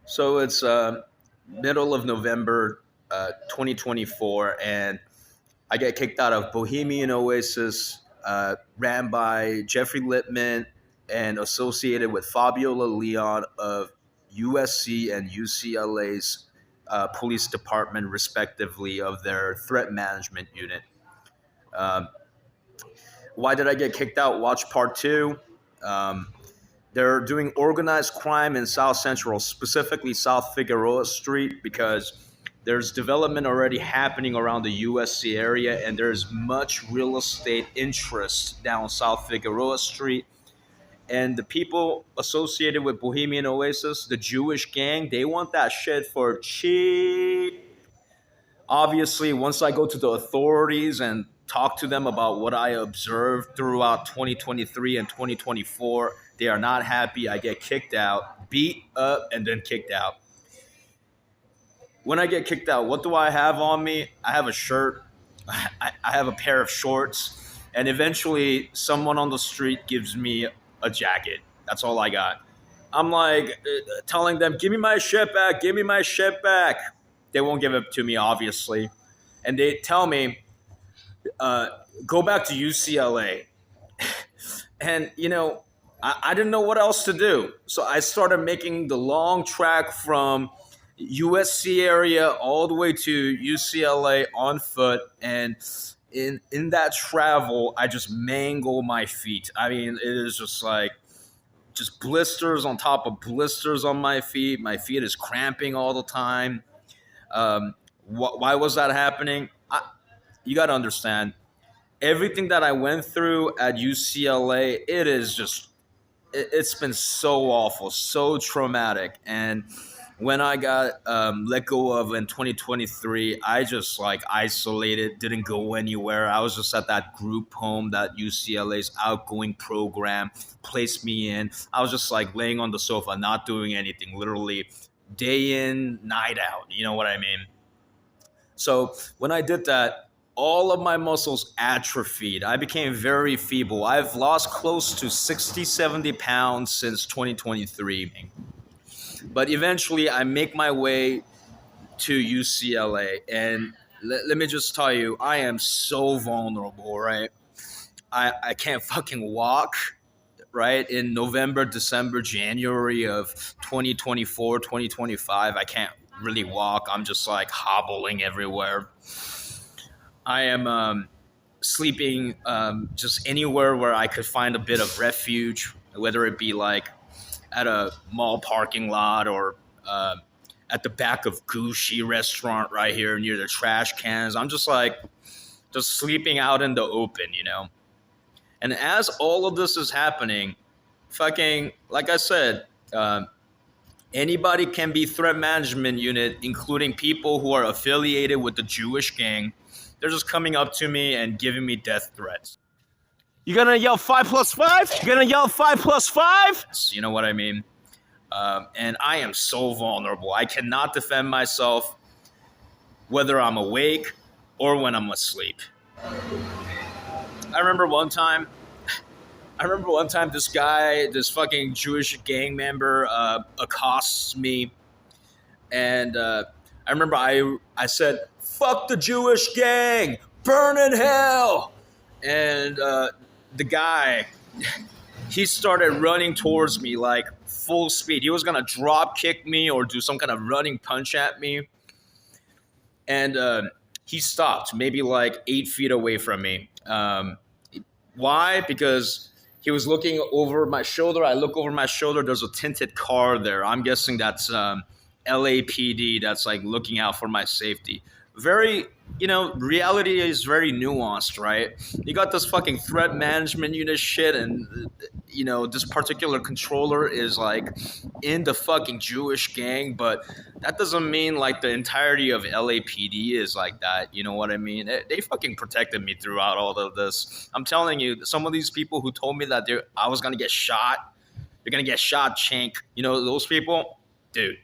So it's middle of November 2024, and I get kicked out of Bohemian Oasis, ran by Jeffrey Lippman and associated with Fabiola Leon of USC and UCLA's police department, respectively, of their threat management unit. Um, why did I get kicked out? Watch part two. Um, They're doing organized crime in South Central, specifically South Figueroa Street, because there's development already happening around the USC area, and there's much real estate interest down South Figueroa Street. And the people associated with Bohemian Oasis, the Jewish gang, they want that shit for cheap. Obviously, once I go to the authorities and talk to them about what I observed throughout 2023 and 2024, they are not happy. I get kicked out, beat up, and then kicked out. When I get kicked out, what do I have on me? I have a shirt, I have a pair of shorts, and eventually someone on the street gives me a jacket. That's all I got. I'm like telling them, give me my shit back, give me my shit back. They won't give it to me, obviously. And they tell me, uh, go back to UCLA. And, I didn't know what else to do. So I started making the long track from USC area all the way to UCLA on foot. And in that travel, I just mangle my feet. I mean, it is just blisters on top of blisters on my feet. My feet is cramping all the time. Why was that happening? You got to understand, everything that I went through at UCLA, it's been so awful, so traumatic. And when I got let go of in 2023, I just isolated, didn't go anywhere. I was just at that group home that UCLA's outgoing program placed me in. I was just laying on the sofa, not doing anything, literally day in, night out. You know what I mean? So when I did that, all of my muscles atrophied. I became very feeble. I've lost close to 60, 70 pounds since 2023. But eventually, I make my way to UCLA. And let me just tell you, I am so vulnerable, right? I can't fucking walk, right? In November, December, January of 2024, 2025, I can't really walk. I'm just hobbling everywhere. I am sleeping just anywhere where I could find a bit of refuge, whether it be at a mall parking lot or at the back of Gucci restaurant right here near the trash cans. I'm just sleeping out in the open. And as all of this is happening, fucking, like I said, anybody can be threat management unit, including people who are affiliated with the Jewish gang. They're just coming up to me and giving me death threats. You gonna yell 5+5? You gonna yell 5+5? You know what I mean? And I am so vulnerable. I cannot defend myself whether I'm awake or when I'm asleep. I remember one time this fucking Jewish gang member accosts me. And I remember I said, fuck the Jewish gang, burn in hell. And the guy, he started running towards me full speed. He was going to drop kick me or do some kind of running punch at me. And he stopped maybe 8 feet away from me. Why? Because he was looking over my shoulder. I look over my shoulder. There's a tinted car there. I'm guessing that's LAPD that's looking out for my safety. Very, reality is very nuanced, right? You got this fucking threat management unit shit, and this particular controller is in the fucking Jewish gang, but that doesn't mean the entirety of LAPD is like that. You know what I mean? They fucking protected me throughout all of this. I'm telling you, some of these people who told me that I was gonna get shot, they're gonna get shot, chink. Those people, dude.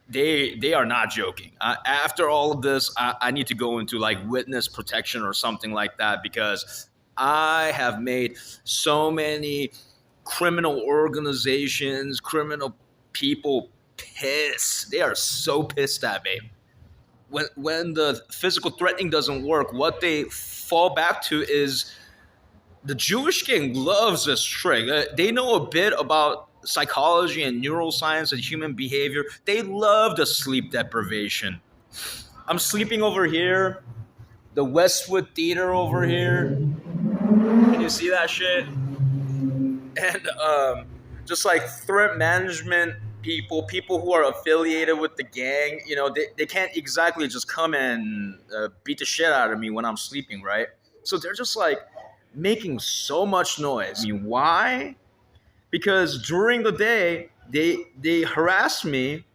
They are not joking. After all of this, I need to go into witness protection or something like that, because I have made so many criminal organizations, criminal people pissed. They are so pissed at me. When the physical threatening doesn't work, what they fall back to is the Jewish gang loves this trick. They know a bit about psychology and neuroscience and human behavior. They love the sleep deprivation. I'm sleeping over here, the Westwood Theater over here. Can you see that shit? And just like threat management people, people who are affiliated with the gang, they can't exactly just come and beat the shit out of me when I'm sleeping, right? So they're just like making so much noise. I mean, why? Because during the day they harass me,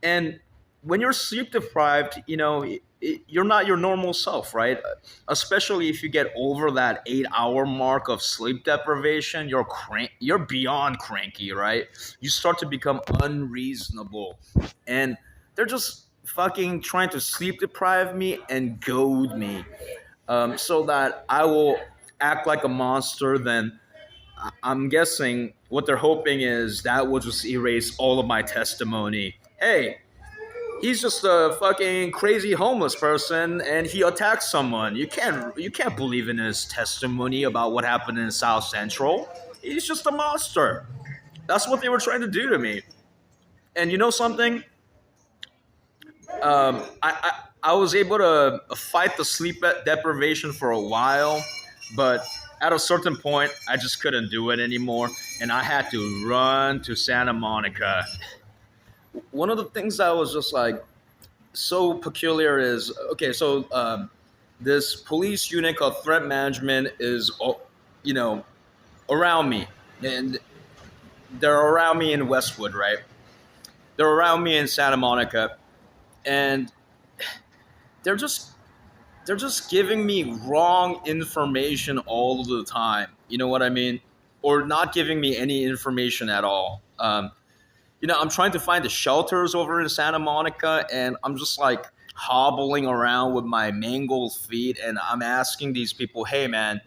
and when you're sleep deprived, you're not your normal self, right? Especially if you get over that 8 hour mark of sleep deprivation, you're beyond cranky, right? You start to become unreasonable, and they're just fucking trying to sleep deprive me and goad me, so that I will act like a monster. Then I'm guessing what they're hoping is that will just erase all of my testimony. Hey, he's just a fucking crazy homeless person and he attacked someone. You can't believe in his testimony about what happened in South Central. He's just a monster. That's what they were trying to do to me. And you know something? I was able to fight the sleep deprivation for a while, but at a certain point, I just couldn't do it anymore, and I had to run to Santa Monica. One of the things that was just like so peculiar is, okay, so this police unit called threat management is, you know, around me, and they're around me in Westwood, right? They're around me in Santa Monica, and they're just they're just giving me wrong information all the time. You know what I mean? Or not giving me any information at all. I'm trying to find the shelters over in Santa Monica, and I'm just like hobbling around with my mangled feet, and I'm asking these people, "Hey, man,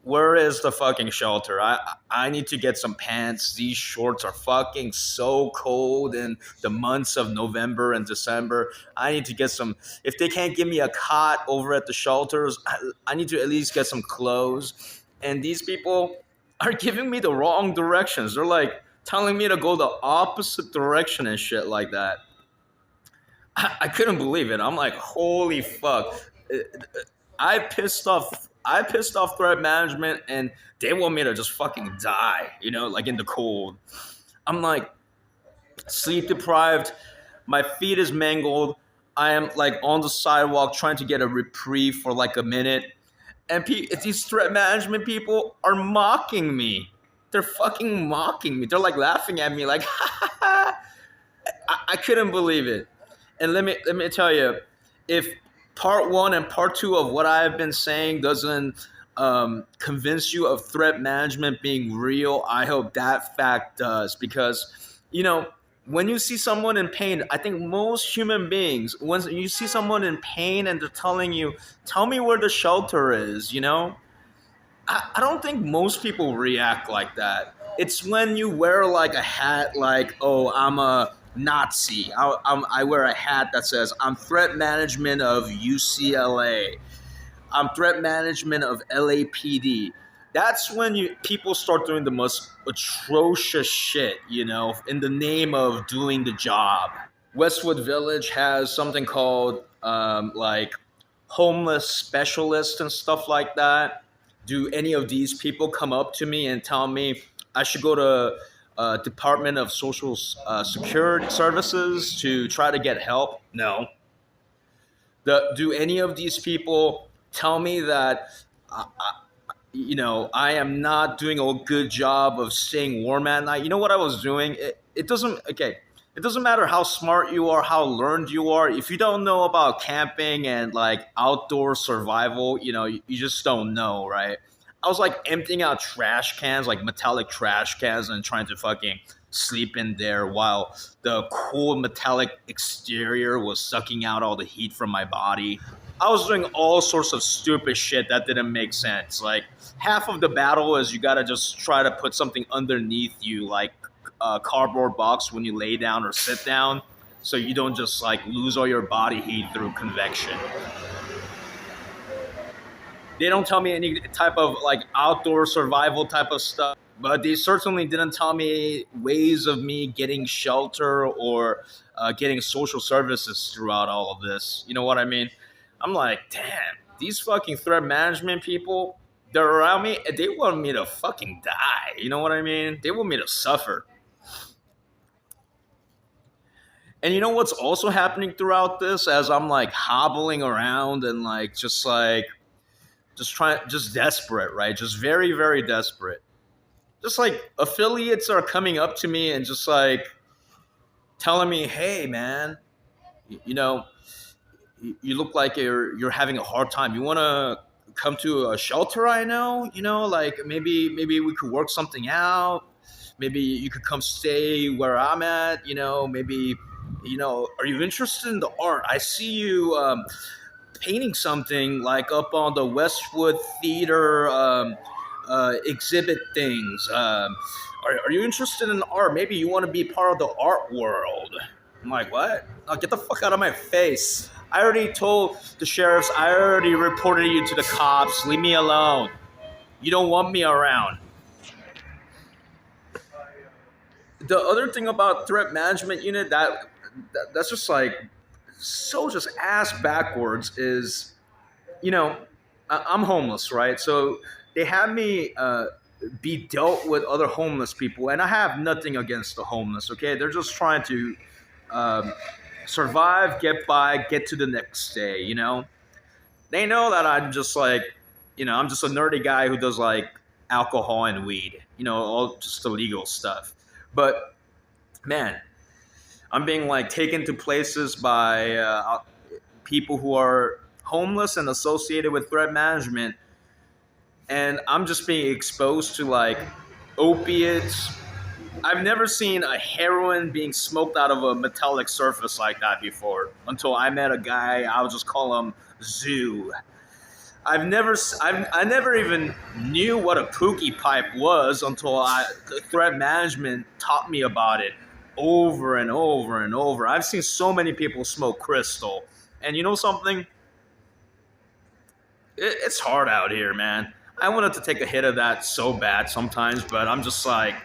where is the fucking shelter? I need to get some pants. These shorts are fucking so cold in the months of November and December. I need to get some. If they can't give me a cot over at the shelters, I need to at least get some clothes." And these people are giving me the wrong directions. They're like telling me to go the opposite direction and shit like that. I couldn't believe it. I'm like, holy fuck. I pissed off threat management, and they want me to just fucking die, like in the cold. I'm like sleep deprived. My feet is mangled. I am like on the sidewalk trying to get a reprieve for like a minute. And these threat management people are mocking me. They're fucking mocking me. They're like laughing at me like, I couldn't believe it. And let me tell you, if part one and part two of what I've been saying doesn't convince you of threat management being real, I hope that fact does. Because, when you see someone in pain, I think most human beings, when you see someone in pain and they're telling you, tell me where the shelter is, I don't think most people react like that. It's when you wear like a hat, like, oh, I'm a Nazi. I wear a hat that says I'm threat management of UCLA. I'm threat management of LAPD. That's when people start doing the most atrocious shit, in the name of doing the job. Westwood Village has something called like homeless specialists and stuff like that. Do any of these people come up to me and tell me I should go to Department of Social Security Services to try to get help? No. Do any of these people tell me that I am not doing a good job of staying warm at night? You know what I was doing? It doesn't, okay. It doesn't matter how smart you are, how learned you are. If you don't know about camping and like outdoor survival, you just don't know, right? I was like emptying out trash cans, like metallic trash cans, and trying to fucking sleep in there while the cool metallic exterior was sucking out all the heat from my body. I was doing all sorts of stupid shit that didn't make sense. Like half of the battle is you gotta just try to put something underneath you, like cardboard box when you lay down or sit down, so you don't just like lose all your body heat through convection. They don't tell me any type of like outdoor survival type of stuff, but they certainly didn't tell me ways of me getting shelter or getting social services throughout all of this. You know what I mean? I'm like, damn, these fucking threat management people, they're around me and they want me to fucking die. You know what I mean? They want me to suffer. And you know what's also happening throughout this as I'm like hobbling around and like just desperate, right? Just very, very desperate. Just like affiliates are coming up to me and just like telling me, "Hey, man, you know, you look like you're having a hard time. You want to come to a shelter? I know, like maybe we could work something out. Maybe you could come stay where I'm at. Maybe." Are you interested in the art? I see you painting something like up on the Westwood Theater exhibit things. Are you interested in art? Maybe you want to be part of the art world. I'm like, what? Oh, get the fuck out of my face. I already told the sheriffs, I already reported you to the cops. Leave me alone. You don't want me around. The other thing about threat management unit that's just like so just ass backwards is, I'm homeless, right? So they have me be dealt with other homeless people, and I have nothing against the homeless. Okay, they're just trying to um, survive, get by, get to the next day. They know that I'm just like, I'm just a nerdy guy who does like alcohol and weed, all just illegal stuff. But man, I'm being like taken to places by people who are homeless and associated with threat management, and I'm just being exposed to like opiates. I've never seen a heroin being smoked out of a metallic surface like that before until I met a guy. I'll just call him Zoo. I never even knew what a pookie pipe was until the threat management taught me about it over and over and over. I've seen so many people smoke crystal, and you know something? It's hard out here, man. I wanted to take a hit of that so bad sometimes, but I'm just like,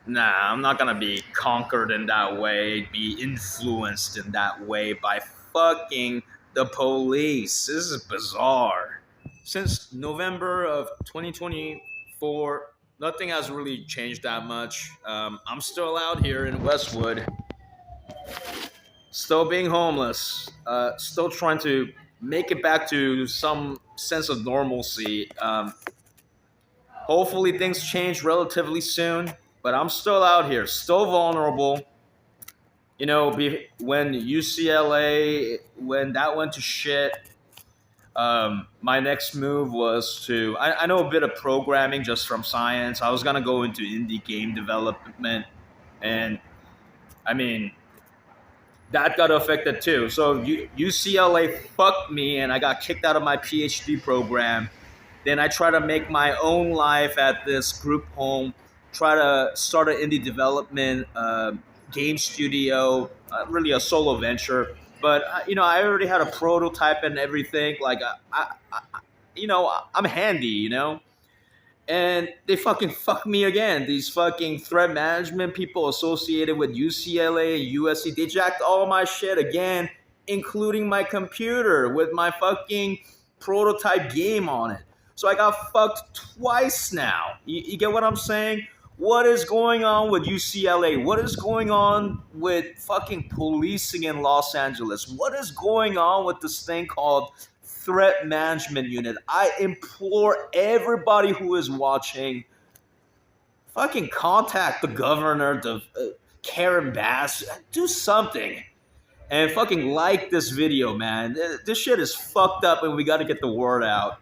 nah, I'm not gonna be conquered in that way, be influenced in that way by fucking the police. This is bizarre. Since November of 2024, nothing has really changed that much. I'm still out here in Westwood, still being homeless, still trying to make it back to some sense of normalcy. Hopefully, things change relatively soon, but I'm still out here, still vulnerable. When UCLA, when that went to shit, my next move was to, I know a bit of programming just from science. I was going to go into indie game development, and I mean, that got affected too. So UCLA fucked me, and I got kicked out of my PhD program. Then I try to make my own life at this group home, try to start an indie development game studio, really a solo venture. But I already had a prototype and everything. Like I'm handy, and they fucking fuck me again. These fucking threat management people associated with UCLA, USC, they jacked all my shit again, including my computer with my fucking prototype game on it. So I got fucked twice now. You get what I'm saying? What is going on with UCLA? What is going on with fucking policing in Los Angeles? What is going on with this thing called Threat Management Unit? I implore everybody who is watching, fucking contact the governor, Karen Bass, do something. And fucking like this video, man. This shit is fucked up and we got to get the word out.